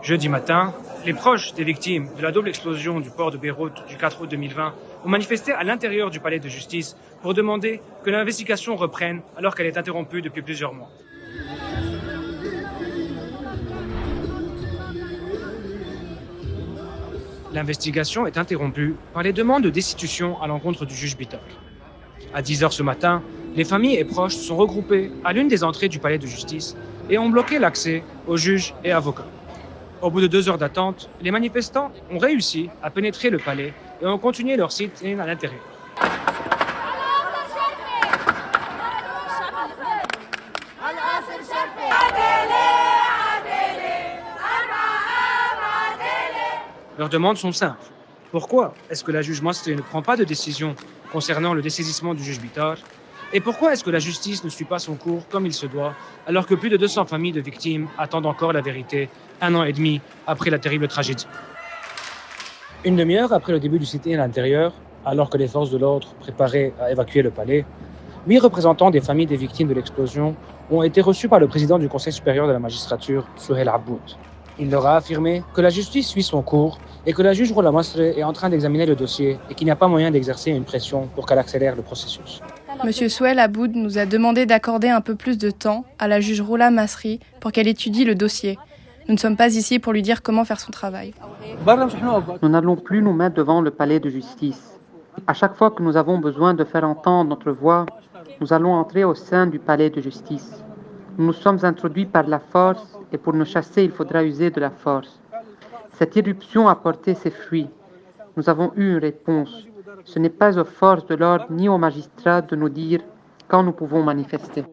Jeudi matin, les proches des victimes de la double explosion du port de Beyrouth du 4 août 2020 ont manifesté à l'intérieur du palais de justice pour demander que l'investigation reprenne alors qu'elle est interrompue depuis plusieurs mois. L'investigation est interrompue par les demandes de destitution à l'encontre du juge Bitok. À 10 heures ce matin, les familles et proches sont regroupés à l'une des entrées du palais de justice et ont bloqué l'accès aux juges et avocats. Au bout de 2 heures d'attente, les manifestants ont réussi à pénétrer le palais et ont continué leur sit-in à l'intérieur. Leurs demandes sont simples. Pourquoi est-ce que la juge Masri ne prend pas de décision concernant le dessaisissement du juge Bitar? Et pourquoi est-ce que la justice ne suit pas son cours comme il se doit, alors que plus de 200 familles de victimes attendent encore la vérité 1 an et demi après la terrible tragédie? Une demi-heure après le début du sit-in à l'intérieur, alors que les forces de l'ordre préparaient à évacuer le palais, 8 représentants des familles des victimes de l'explosion ont été reçus par le président du Conseil supérieur de la magistrature, Souheil Aboud. Il leur a affirmé que la justice suit son cours et que la juge Roula Masri est en train d'examiner le dossier et qu'il n'y a pas moyen d'exercer une pression pour qu'elle accélère le processus. Monsieur Souheil Aboud nous a demandé d'accorder un peu plus de temps à la juge Roula Masri pour qu'elle étudie le dossier. Nous ne sommes pas ici pour lui dire comment faire son travail. Nous n'allons plus nous mettre devant le palais de justice. À chaque fois que nous avons besoin de faire entendre notre voix, nous allons entrer au sein du palais de justice. Nous nous sommes introduits par la force et pour nous chasser, il faudra user de la force. Cette irruption a porté ses fruits. Nous avons eu une réponse. Ce n'est pas aux forces de l'ordre ni aux magistrats de nous dire quand nous pouvons manifester.